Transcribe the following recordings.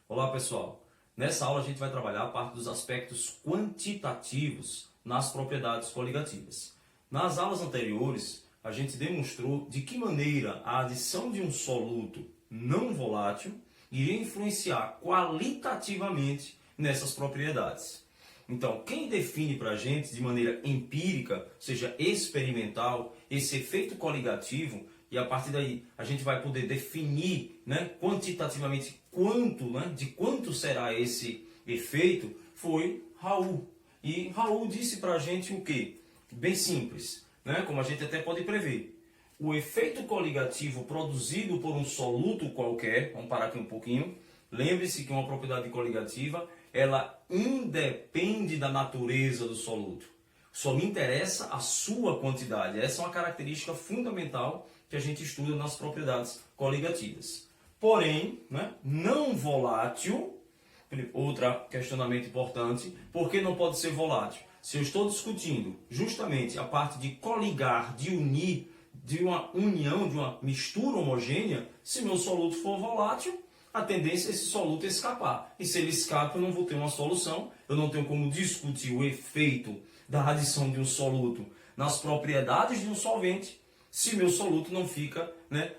Olá pessoal, nessa aula a gente vai trabalhar a parte dos aspectos quantitativos nas propriedades coligativas. Nas aulas anteriores a gente demonstrou de que maneira a adição de um soluto não volátil iria influenciar qualitativamente nessas propriedades. Então, quem define para a gente de maneira empírica, ou seja, experimental, esse efeito coligativo, e a partir daí a gente vai poder definir, quantitativamente de quanto será esse efeito, foi Raul. E Raul disse para a gente o quê? Bem simples, como a gente até pode prever. O efeito coligativo produzido por um soluto qualquer, vamos parar aqui um pouquinho, lembre-se que uma propriedade coligativa, ela independe da natureza do soluto. Só me interessa a sua quantidade. Essa é uma característica fundamental que a gente estuda nas propriedades coligativas. Porém, não volátil, outro questionamento importante, por que não pode ser volátil? Se eu estou discutindo justamente a parte de coligar, de unir, de uma união, de uma mistura homogênea, se meu soluto for volátil, a tendência é esse soluto escapar. E se ele escapa, eu não vou ter uma solução, eu não tenho como discutir o efeito da adição de um soluto nas propriedades de um solvente, se meu soluto não fica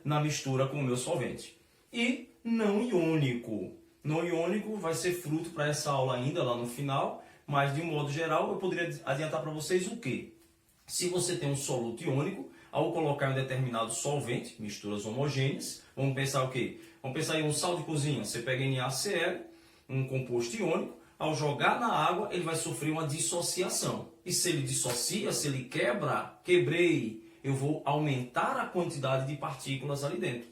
na mistura com o meu solvente. E não iônico. Não iônico vai ser fruto para essa aula ainda, lá no final, mas de um modo geral eu poderia adiantar para vocês o quê? Se você tem um soluto iônico, ao colocar em um determinado solvente, misturas homogêneas, vamos pensar o quê? Vamos pensar em um sal de cozinha. Você pega NaCl, um composto iônico, ao jogar na água, ele vai sofrer uma dissociação. E se ele dissocia, se ele quebrei, eu vou aumentar a quantidade de partículas ali dentro.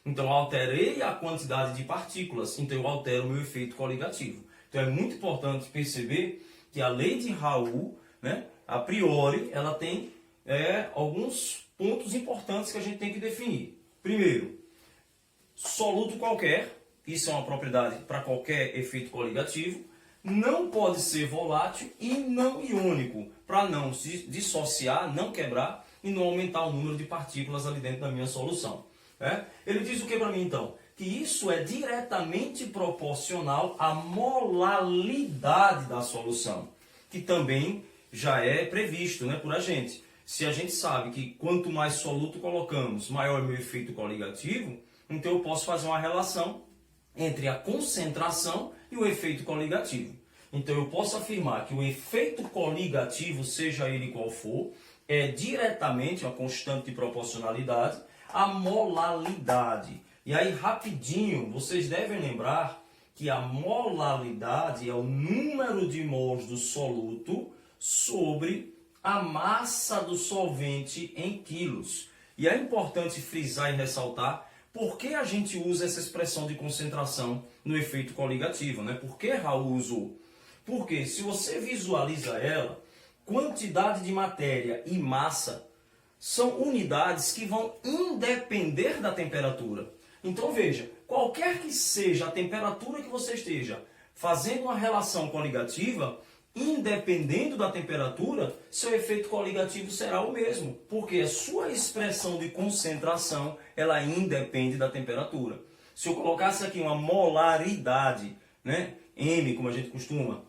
Então, eu alterei a quantidade de partículas, então eu altero o meu efeito coligativo. Então, é muito importante perceber que a lei de Raul, a priori, ela tem alguns pontos importantes que a gente tem que definir. Primeiro, soluto qualquer, isso é uma propriedade para qualquer efeito coligativo, não pode ser volátil e não iônico, para não se dissociar, não quebrar e não aumentar o número de partículas ali dentro da minha solução. Ele diz o que para mim então? Que isso é diretamente proporcional à molaridade da solução, que também já é previsto por a gente. Se a gente sabe que quanto mais soluto colocamos, maior é o meu efeito coligativo, então eu posso fazer uma relação entre a concentração e o efeito coligativo. Então eu posso afirmar que o efeito coligativo, seja ele qual for, é diretamente uma constante de proporcionalidade à molaridade. E aí, rapidinho, vocês devem lembrar que a molaridade é o número de mols do soluto sobre a massa do solvente em quilos. E é importante frisar e ressaltar por que a gente usa essa expressão de concentração no efeito coligativo. Por que Raul usou? Porque se você visualiza ela, quantidade de matéria e massa são unidades que vão independer da temperatura. Então veja, qualquer que seja a temperatura que você esteja fazendo uma relação coligativa, independendo da temperatura, seu efeito coligativo será o mesmo, porque a sua expressão de concentração, ela independe da temperatura. Se eu colocasse aqui uma molaridade, M, como a gente costuma,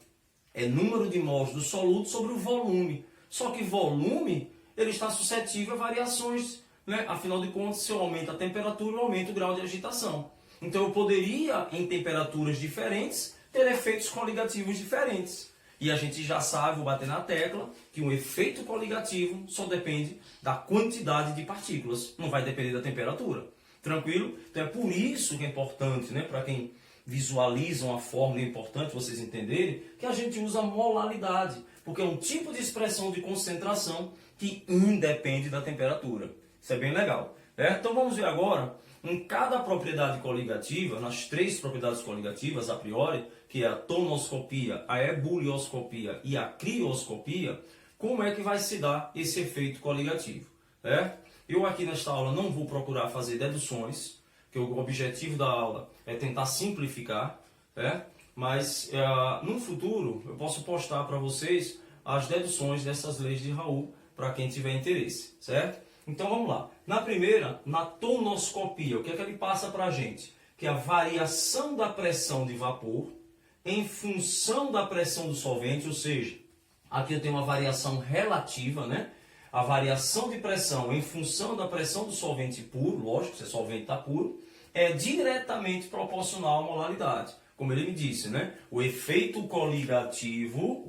é número de mols do soluto sobre o volume. Só que volume, ele está suscetível a variações, Afinal de contas, se eu aumento a temperatura, eu aumento o grau de agitação. Então eu poderia, em temperaturas diferentes, ter efeitos coligativos diferentes. E a gente já sabe, vou bater na tecla, que um efeito coligativo só depende da quantidade de partículas, não vai depender da temperatura. Tranquilo? Então é por isso que é importante, para quem visualiza uma fórmula, é importante vocês entenderem, que a gente usa molaridade, porque é um tipo de expressão de concentração que independe da temperatura. Isso é bem legal. Então vamos ver agora, em cada propriedade coligativa, nas três propriedades coligativas a priori, que é a tonoscopia, a ebulioscopia e a crioscopia, como é que vai se dar esse efeito coligativo. Eu aqui nesta aula não vou procurar fazer deduções, que o objetivo da aula é tentar simplificar, mas no futuro eu posso postar para vocês as deduções dessas leis de Raul para quem tiver interesse, certo? Então vamos lá. Na primeira, na tonoscopia, o que é que ele passa para a gente? que a variação da pressão de vapor em função da pressão do solvente, ou seja, aqui eu tenho uma variação relativa, né? A variação de pressão em função da pressão do solvente puro, lógico, se o solvente está puro, é diretamente proporcional à molaridade. Como ele me disse, né? O efeito coligativo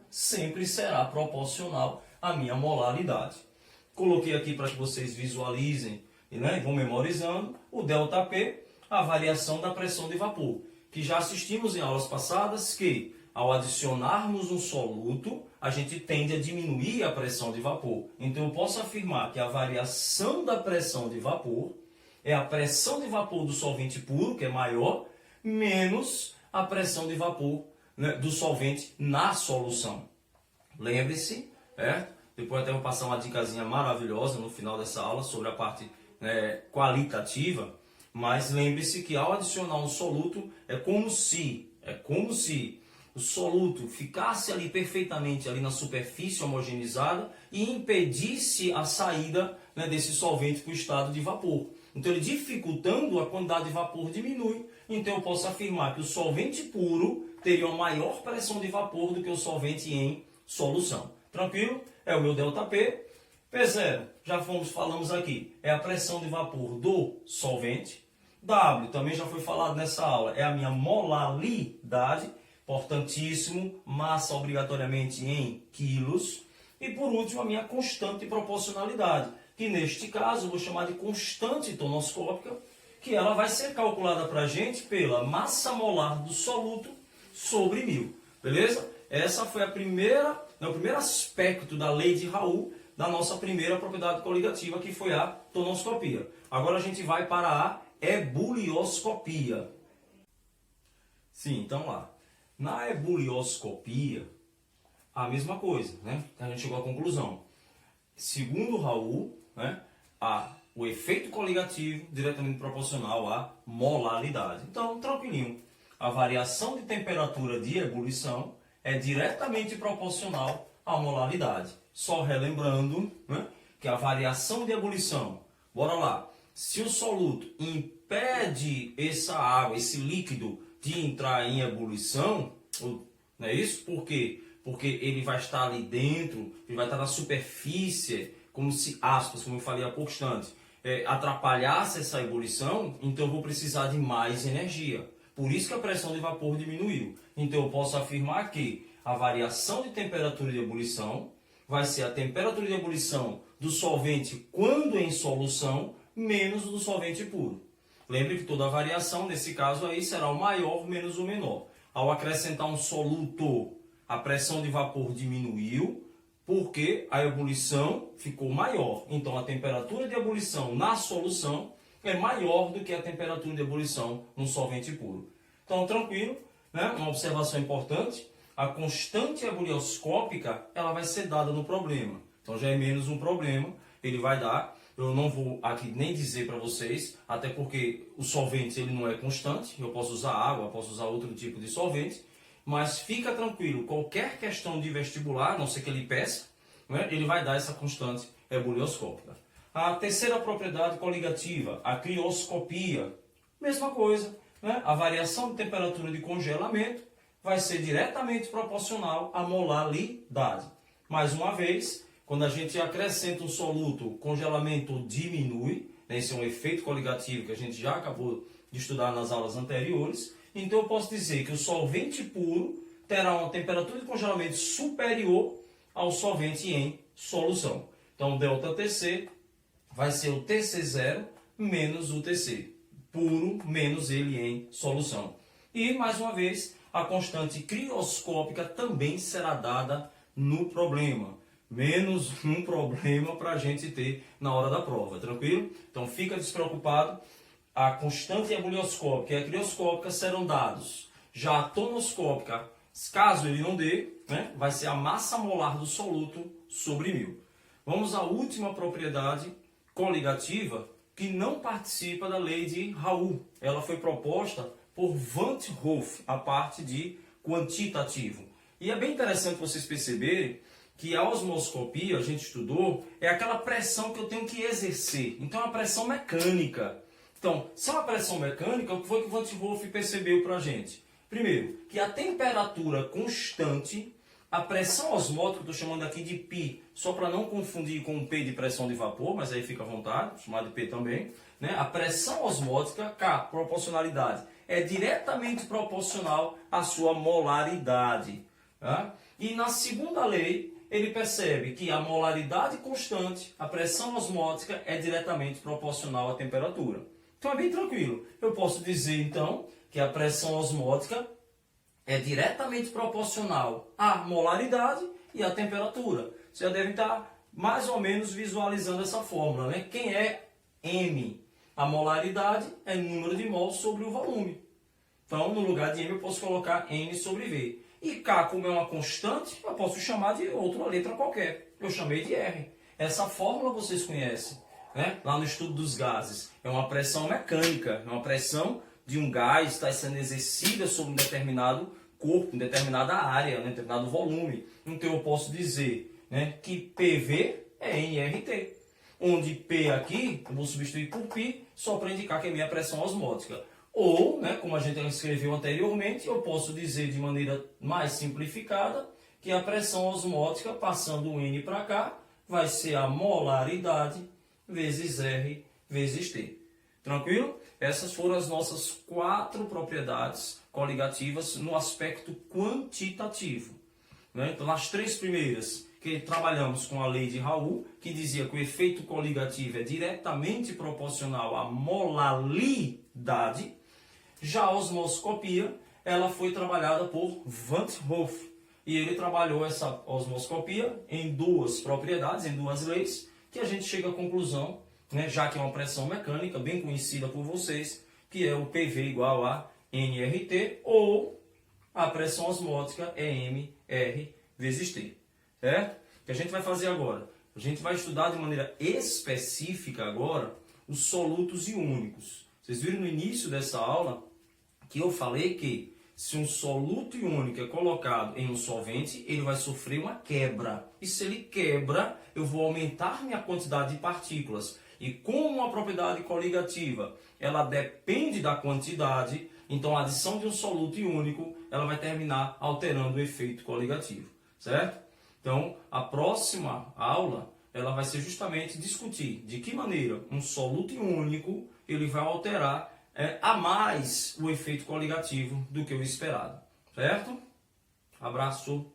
sempre será proporcional à minha molaridade. Coloquei aqui para que vocês visualizem, né? Vão memorizando o ΔP, a variação da pressão de vapor, que já assistimos em aulas passadas que, ao adicionarmos um soluto, a gente tende a diminuir a pressão de vapor. Então, eu posso afirmar que a variação da pressão de vapor é a pressão de vapor do solvente puro, que é maior, menos a pressão de vapor, né, do solvente na solução. Lembre-se, certo? Depois até vou passar uma dicasinha maravilhosa no final dessa aula sobre a parte, né, qualitativa, mas lembre-se que ao adicionar um soluto é como se o soluto ficasse ali perfeitamente ali na superfície homogeneizada e impedisse a saída, né, desse solvente para o estado de vapor. Então, ele dificultando, a quantidade de vapor diminui. Então, eu posso afirmar que o solvente puro teria uma maior pressão de vapor do que o solvente em solução. Tranquilo? É o meu ΔP. P0, falamos aqui, é a pressão de vapor do solvente. W, também já foi falado nessa aula, é a minha molaridade. Importantíssimo, massa obrigatoriamente em quilos. E por último, a minha constante de proporcionalidade, que neste caso eu vou chamar de constante tonoscópica, que ela vai ser calculada para a gente pela massa molar do soluto sobre 1000. Beleza? Essa foi o primeiro aspecto da lei de Raoult, da nossa primeira propriedade coligativa, que foi a tonoscopia. Agora a gente vai para a ebulioscopia. Sim, então lá. Na ebulioscopia, a mesma coisa, né? A gente chegou à conclusão. Segundo Raoult, né, o efeito coligativo diretamente proporcional à molaridade. Então, tranquilinho. A variação de temperatura de ebulição é diretamente proporcional à molaridade. Só relembrando, né, que a variação de ebulição, bora lá, se o soluto impede essa água, esse líquido, de entrar em ebulição, não é isso? Por quê? Porque ele vai estar ali dentro, ele vai estar na superfície, como se, aspas, como eu falei há pouco instante, atrapalhasse essa ebulição, então eu vou precisar de mais energia. Por isso que a pressão de vapor diminuiu. Então eu posso afirmar que a variação de temperatura de ebulição vai ser a temperatura de ebulição do solvente quando em solução, menos do solvente puro. Lembre que toda variação, nesse caso aí, será o maior menos o menor. Ao acrescentar um soluto, a pressão de vapor diminuiu, porque a ebulição ficou maior. Então, a temperatura de ebulição na solução é maior do que a temperatura de ebulição no solvente puro. Então, tranquilo, né? Uma observação importante, a constante ebulioscópica, ela vai ser dada no problema. Então, já é menos um problema, ele vai dar. Eu não vou aqui nem dizer para vocês, até porque o solvente ele não é constante, eu posso usar água, posso usar outro tipo de solvente, mas fica tranquilo, qualquer questão de vestibular, a não ser que ele peça, né, ele vai dar essa constante ebulioscópica. A terceira propriedade coligativa, a crioscopia, mesma coisa, né? A variação de temperatura de congelamento vai ser diretamente proporcional à molaridade. Mais uma vez, quando a gente acrescenta um soluto, o congelamento diminui, né? Esse é um efeito coligativo que a gente já acabou de estudar nas aulas anteriores. Então eu posso dizer que o solvente puro terá uma temperatura de congelamento superior ao solvente em solução. Então, ΔTC vai ser o TC0 menos o TC, puro menos ele em solução. E, mais uma vez, a constante crioscópica também será dada no problema. Menos um problema para a gente ter na hora da prova, tranquilo? Então, fica despreocupado. A constante ebulioscópica e a crioscópica serão dados. Já a tonoscópica, caso ele não dê, né, vai ser a massa molar do soluto sobre 1000. Vamos à última propriedade coligativa que não participa da lei de Raoult. Ela foi proposta por Van't Hoff, a parte de quantitativo. E é bem interessante vocês perceberem que a osmoscopia, a gente estudou, é aquela pressão que eu tenho que exercer. Então, é uma pressão mecânica. Então, se é uma pressão mecânica, o que foi que o Van 't Hoff percebeu para a gente? Primeiro, que a temperatura constante, a pressão osmótica, estou chamando aqui de π, só para não confundir com o P de pressão de vapor, mas aí fica à vontade, chamado de P também, né? A pressão osmótica, K, proporcionalidade, é diretamente proporcional à sua molaridade. Tá? E na segunda lei, ele percebe que a molaridade constante, a pressão osmótica, é diretamente proporcional à temperatura. Então é bem tranquilo. Eu posso dizer, então, que a pressão osmótica é diretamente proporcional à molaridade e à temperatura. Você já deve estar mais ou menos visualizando essa fórmula, né? Quem é M? A molaridade é número de mols sobre o volume. Então, no lugar de M, eu posso colocar N sobre V. E K, como é uma constante, eu posso chamar de outra letra qualquer. Eu chamei de R. Essa fórmula vocês conhecem, né? Lá no estudo dos gases. É uma pressão mecânica, é uma pressão de um gás está sendo exercida sobre um determinado corpo, em determinada área, em determinado volume. Então eu posso dizer, né, que PV é nRT. Onde P aqui, eu vou substituir por π, só para indicar que é minha pressão osmótica. Ou, né, como a gente escreveu anteriormente, eu posso dizer de maneira mais simplificada que a pressão osmótica, passando o N para cá, vai ser a molaridade vezes R vezes T. Tranquilo? Essas foram as nossas 4 propriedades coligativas no aspecto quantitativo. Né? Então, nas 3 primeiras, que trabalhamos com a lei de Raoult, que dizia que o efeito coligativo é diretamente proporcional à molaridade. Já a osmoscopia, ela foi trabalhada por Van 't Hoff. E ele trabalhou essa osmoscopia em 2 propriedades, em 2 leis, que a gente chega à conclusão, né, já que é uma pressão mecânica, bem conhecida por vocês, que é o PV igual a nRT, ou a pressão osmótica é mR vezes T. Certo? O que a gente vai fazer agora? A gente vai estudar de maneira específica agora os solutos iônicos. Vocês viram no início dessa aula que eu falei que se um soluto iônico é colocado em um solvente, ele vai sofrer uma quebra. E se ele quebra, eu vou aumentar minha quantidade de partículas. E como a propriedade coligativa, ela depende da quantidade, então a adição de um soluto iônico, ela vai terminar alterando o efeito coligativo. Certo? Então, a próxima aula, ela vai ser justamente discutir de que maneira um soluto iônico ele vai alterar a mais o efeito coligativo do que o esperado. Certo? Abraço!